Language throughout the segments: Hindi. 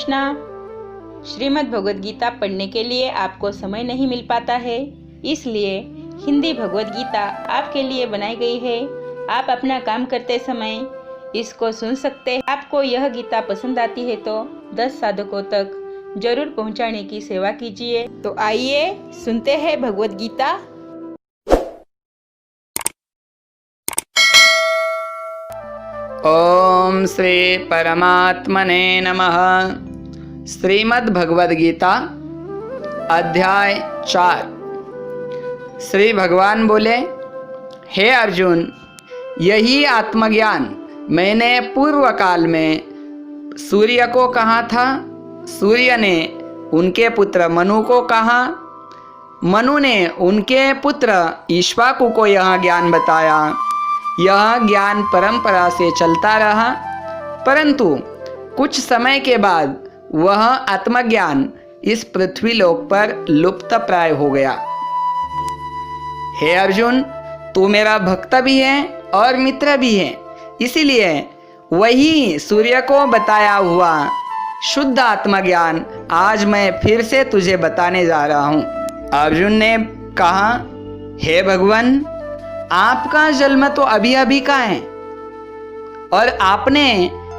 कृष्णा। श्रीमद् भगवद गीता पढ़ने के लिए आपको समय नहीं मिल पाता है, इसलिए हिंदी भगवद गीता आपके लिए बनाई गई है। आप अपना काम करते समय इसको सुन सकते हैं। आपको यह गीता पसंद आती है तो 10 साधकों तक जरूर पहुंचाने की सेवा कीजिए। तो आइए सुनते हैं भगवद गीता। ओम श्री परमात्मने नमः। श्रीमद् भगवद गीता अध्याय 4। श्री भगवान बोले, हे अर्जुन, यही आत्मज्ञान मैंने पूर्व काल में सूर्य को कहा था। सूर्य ने उनके पुत्र मनु को कहा, मनु ने उनके पुत्र ईक्ष्वाकु को यह ज्ञान बताया। यह ज्ञान परंपरा से चलता रहा, परंतु कुछ समय के बाद वह आत्मज्ञान इस पृथ्वी लोक पर लुप्त प्राय हो गया। हे अर्जुन, तू मेरा भक्त भी है और मित्र भी है, इसीलिए वही सूर्य को बताया हुआ शुद्ध आत्मज्ञान आज मैं फिर से तुझे बताने जा रहा हूँ। अर्जुन ने कहा, हे भगवान, आपका जन्म तो अभी अभी का है और आपने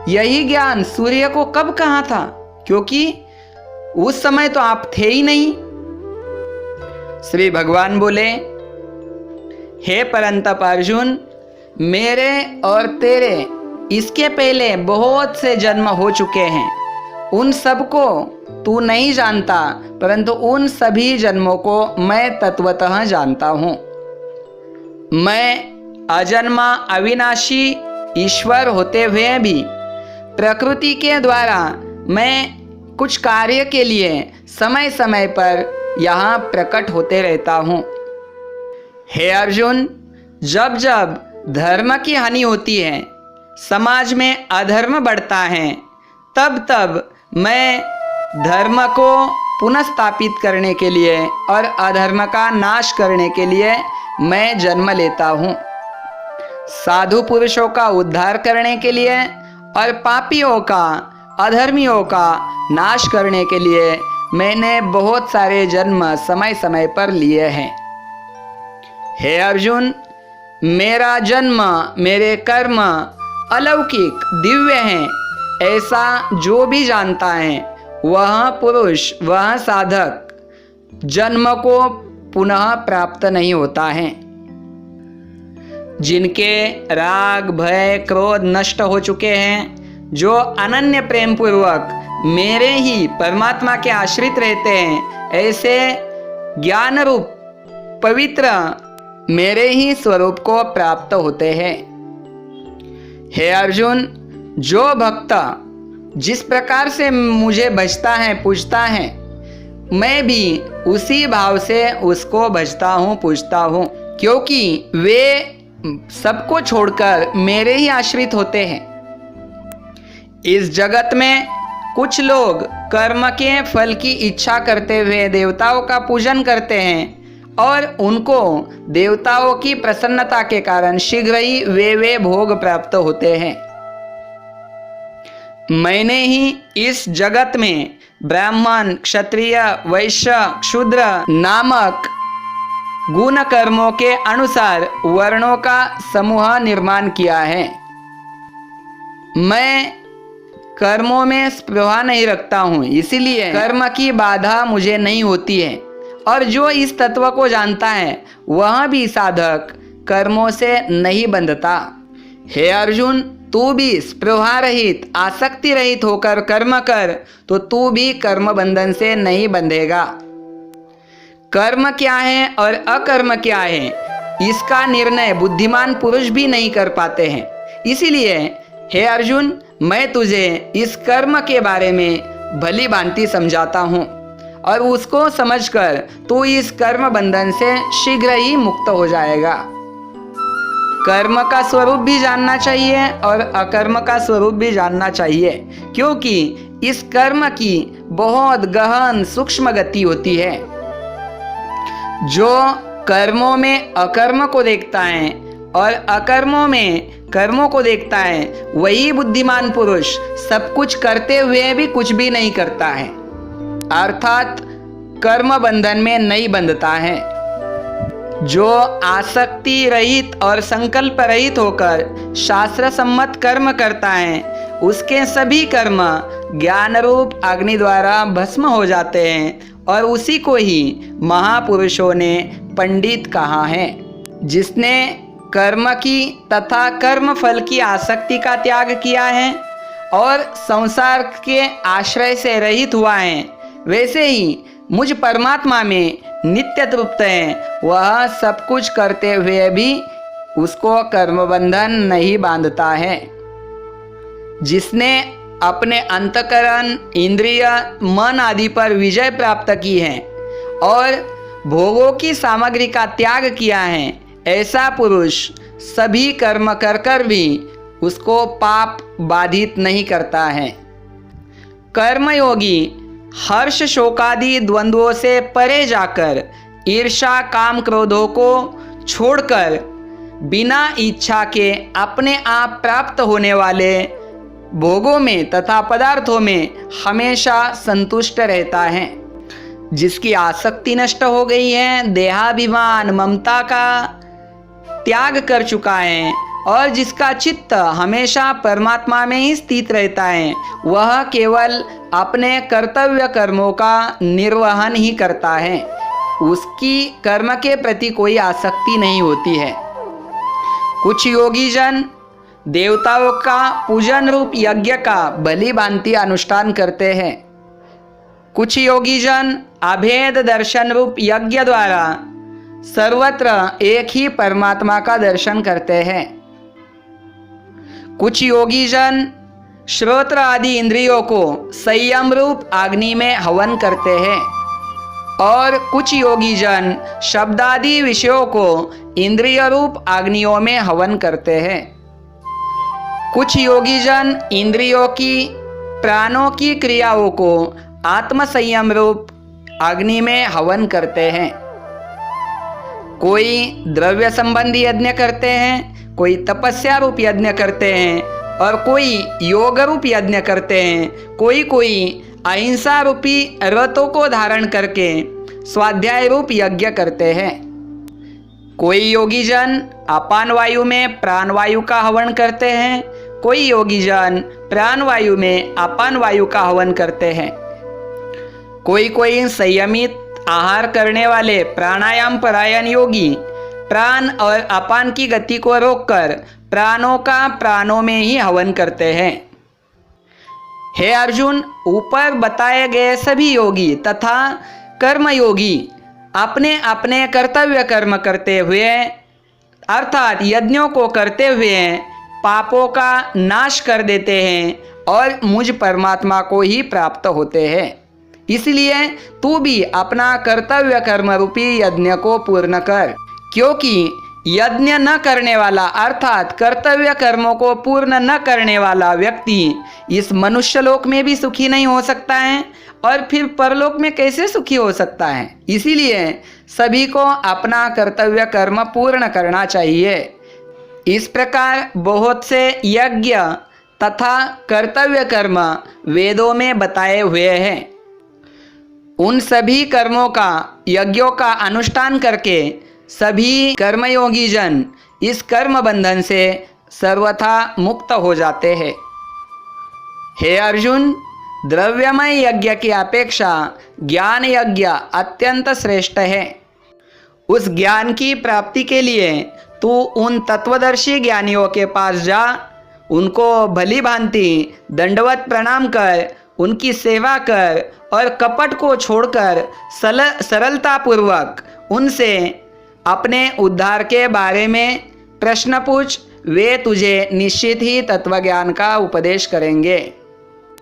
यही ज्ञान सूर्य को कब कहा था? क्योंकि उस समय तो आप थे ही नहीं। श्री भगवान बोले, हे परंतप अर्जुन, मेरे और तेरे इसके पहले बहुत से जन्म हो चुके हैं। उन सबको तू नहीं जानता, परंतु उन सभी जन्मों को मैं तत्वतः जानता हूँ। मैं अजन्मा अविनाशी ईश्वर होते हुए भी प्रकृति के द्वारा मैं कुछ कार्य के लिए समय समय पर यहाँ प्रकट होते रहता हूँ। हे अर्जुन, जब जब धर्म की हानि होती है, समाज में अधर्म बढ़ता है, तब तब मैं धर्म को पुनः स्थापित करने के लिए और अधर्म का नाश करने के लिए मैं जन्म लेता हूँ। साधु पुरुषों का उद्धार करने के लिए और पापियों का, अधर्मियों का नाश करने के लिए मैंने बहुत सारे जन्म समय समय पर लिए हैं। हे अर्जुन, मेरा जन्म, मेरे कर्म अलौकिक दिव्य हैं, ऐसा जो भी जानता है वह पुरुष, वह साधक जन्म को पुनः प्राप्त नहीं होता है। जिनके राग, भय, क्रोध नष्ट हो चुके हैं, जो अनन्य प्रेम पूर्वक मेरे ही परमात्मा के आश्रित रहते हैं, ऐसे ज्ञान रूप पवित्र मेरे ही स्वरूप को प्राप्त होते हैं। हे अर्जुन, जो भक्त जिस प्रकार से मुझे भजता है, पूजता है, मैं भी उसी भाव से उसको भजता हूँ, पूजता हूँ, क्योंकि वे सबको छोड़कर मेरे ही आश्रित होते हैं। इस जगत में कुछ लोग कर्म के फल की इच्छा करते हुए देवताओं का पूजन करते हैं और उनको देवताओं की प्रसन्नता के कारण शीघ्र ही वे भोग प्राप्त होते हैं। मैंने ही इस जगत में ब्राह्मण, क्षत्रिय, वैश्य, शूद्र नामक गुण कर्मों के अनुसार वर्णों का समूह निर्माण किया है। मैं कर्मों में स्पृहा नहीं रखता हूँ, इसीलिए कर्म की बाधा मुझे नहीं होती है। और जो इस तत्व को जानता है वह भी साधक कर्मों से नहीं बंधता। हे अर्जुन, तू भी स्पृहा रहित, आसक्ति रहित होकर कर्म कर, तो तू भी कर्म बंधन से नहीं बंधेगा। कर्म क्या है और अकर्म क्या है, इसका निर्णय बुद्धिमान पुरुष भी नहीं कर पाते हैं। इसीलिए हे अर्जुन, मैं तुझे इस कर्म के बारे में भली भांति समझाता हूँ और उसको समझकर तू इस कर्म बंधन से शीघ्र ही मुक्त हो जाएगा। कर्म का स्वरूप भी जानना चाहिए और अकर्म का स्वरूप भी जानना चाहिए, क्योंकि इस कर्म की बहुत गहन सूक्ष्म गति होती है। जो कर्मों में अकर्म को देखता है और अकर्मों में कर्मों को देखता है, वही बुद्धिमान पुरुष सब कुछ करते हुए भी कुछ भी नहीं करता है, अर्थात कर्म बंधन में नहीं बंधता है। जो आसक्ति रहित और संकल्प रहित होकर शास्त्र सम्मत कर्म करता है, उसके सभी कर्म ज्ञान रूप अग्नि द्वारा भस्म हो जाते हैं और उसी को ही महापुरुषों ने पंडित कहा है। जिसने कर्म की तथा कर्म फल की आसक्ति का त्याग किया है और संसार के आश्रय से रहित हुआ है, वैसे ही मुझ परमात्मा में नित्य तृप्त है। वह सब कुछ करते हुए भी उसको कर्म बंधन नहीं बांधता है। जिसने अपने अंतकरण, इंद्रिय, मन आदि पर विजय प्राप्त की है और भोगों की सामग्री का त्याग किया है, ऐसा पुरुष सभी कर्म कर कर भी उसको पाप बाधित नहीं करता है। कर्मयोगी हर्ष शोकादि द्वंद्वों से परे जाकर ईर्षा काम क्रोधों को छोड़कर बिना इच्छा के अपने आप प्राप्त होने वाले भोगों में तथा पदार्थों में हमेशा संतुष्ट रहता है। जिसकी आसक्ति नष्ट हो गई है, देहाभिमान ममता का त्याग कर चुका है और जिसका चित्त हमेशा परमात्मा में ही स्थित रहता है, वह केवल अपने कर्तव्य कर्मों का निर्वहन ही करता है। उसकी कर्म के प्रति कोई आसक्ति नहीं होती है। कुछ योगी जन देवताओं का पूजन रूप यज्ञ का भली भांति अनुष्ठान करते हैं। कुछ योगी जन अभेद दर्शन रूप यज्ञ द्वारा सर्वत्र एक ही परमात्मा का दर्शन करते हैं। कुछ योगी जन श्रोत्र आदि इंद्रियों को संयम रूप अग्नि में हवन करते हैं और कुछ योगी जन शब्दादि विषयों को इंद्रिय रूप अग्नियों में हवन करते हैं। कुछ योगी जन इंद्रियों की प्राणों की क्रियाओं को आत्म संयम रूप अग्नि में हवन करते हैं। कोई द्रव्य संबंधी यज्ञ करते हैं, कोई तपस्या रूप यज्ञ करते हैं और कोई योग रूप यज्ञ करते हैं। कोई अहिंसा रूपी व्रतों को धारण करके स्वाध्याय रूप यज्ञ करते हैं। कोई योगी जन अपान वायु में प्राण वायु का हवन करते हैं, कोई योगी जन प्राण वायु में अपान वायु का हवन करते हैं। कोई संयमित आहार करने वाले प्राणायाम परायण योगी प्राण और अपान की गति को रोककर प्राणों का प्राणों में ही हवन करते हैं। हे अर्जुन, ऊपर बताए गए सभी योगी तथा कर्मयोगी अपने अपने कर्तव्य कर्म करते हुए अर्थात यज्ञों को करते हुए पापों का नाश कर देते हैं और मुझ परमात्मा को ही प्राप्त होते हैं। इसलिए तू भी अपना कर्तव्य कर्म रूपी यज्ञ को पूर्ण कर, क्योंकि यज्ञ न करने वाला अर्थात कर्तव्य कर्मों को पूर्ण न करने वाला व्यक्ति इस मनुष्य लोक में भी सुखी नहीं हो सकता है और फिर परलोक में कैसे सुखी हो सकता है। इसीलिए सभी को अपना कर्तव्य कर्म पूर्ण करना चाहिए। इस प्रकार बहुत से यज्ञ तथा कर्तव्य कर्म वेदों में बताए हुए हैं। उन सभी कर्मों का यज्ञों का अनुष्ठान करके सभी कर्मयोगी जन इस कर्म बंधन से सर्वथा मुक्त हो जाते हैं। हे अर्जुन, द्रव्यमय यज्ञ की अपेक्षा ज्ञान यज्ञ अत्यंत श्रेष्ठ है। उस ज्ञान की प्राप्ति के लिए तू उन तत्वदर्शी ज्ञानियों के पास जा, उनको भली भांति दंडवत प्रणाम कर, उनकी सेवा कर और कपट को छोड़कर सरलतापूर्वक उनसे अपने उद्धार के बारे में प्रश्न पूछ। वे तुझे निश्चित ही तत्वज्ञान का उपदेश करेंगे।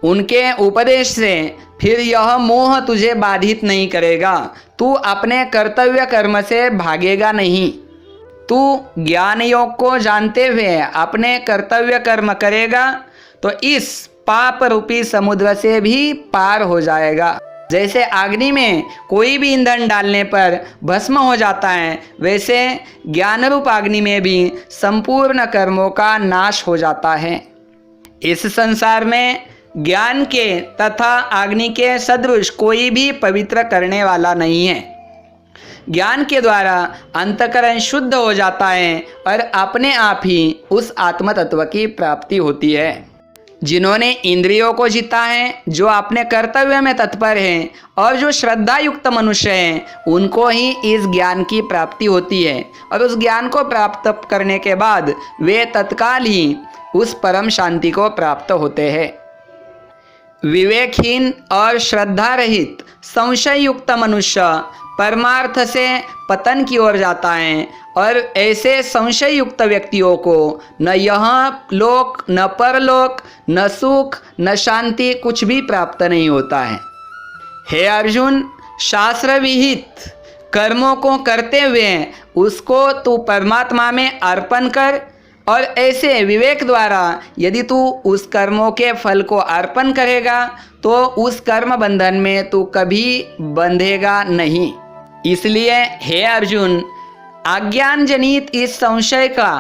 उनके उपदेश से फिर यह मोह तुझे बाधित नहीं करेगा। तू अपने कर्तव्य कर्म से भागेगा नहीं। तू ज्ञान योग को जानते हुए अपने कर्तव्य कर्म करेगा तो इस पाप रूपी समुद्र से भी पार हो जाएगा। जैसे अग्नि में कोई भी ईंधन डालने पर भस्म हो जाता है, वैसे ज्ञान रूप अग्नि में भी संपूर्ण कर्मों का नाश हो जाता है। इस संसार में ज्ञान के तथा अग्नि के सदृश कोई भी पवित्र करने वाला नहीं है। ज्ञान के द्वारा अंतःकरण शुद्ध हो जाता है और अपने आप ही उस आत्म तत्व की प्राप्ति होती है। जिन्होंने इंद्रियों को जीता है, जो अपने कर्तव्य में तत्पर हैं और जो श्रद्धा युक्त मनुष्य हैं, उनको ही इस ज्ञान की प्राप्ति होती है और उस ज्ञान को प्राप्त करने के बाद वे तत्काल ही उस परम शांति को प्राप्त होते हैं। विवेकहीन और श्रद्धा रहित संशय युक्त मनुष्य परमार्थ से पतन की ओर जाता है और ऐसे संशय युक्त व्यक्तियों को न यह लोक, न परलोक, न सुख, न शांति कुछ भी प्राप्त नहीं होता है। हे अर्जुन, शास्त्र विहित कर्मों को करते हुए उसको तू परमात्मा में अर्पण कर और ऐसे विवेक द्वारा यदि तू उस कर्मों के फल को अर्पण करेगा तो उस कर्म बंधन में तू कभी बंधेगा नहीं। इसलिए हे अर्जुन, अज्ञान जनित इस संशय का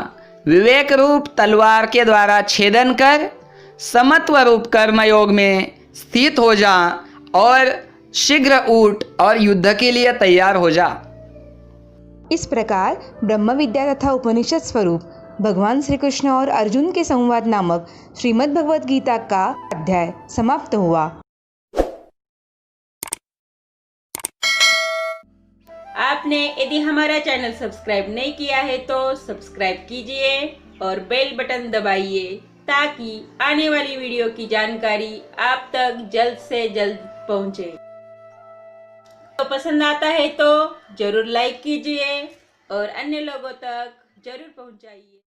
विवेक रूप तलवार के द्वारा छेदन कर समत्व रूप कर्मयोग में स्थित हो जा और शीघ्र उठ और युद्ध के लिए तैयार हो जा। इस प्रकार ब्रह्म विद्या तथा उपनिषद स्वरूप भगवान श्री कृष्ण और अर्जुन के संवाद नामक श्रीमद् भगवद गीता का अध्याय समाप्त हुआ। आपने यदि हमारा चैनल सब्सक्राइब नहीं किया है तो सब्सक्राइब कीजिए और बेल बटन दबाइए ताकि आने वाली वीडियो की जानकारी आप तक जल्द से जल्द पहुंचे। तो पसंद आता है तो जरूर लाइक कीजिए और अन्य लोगों तक जरूर पहुंचाइए।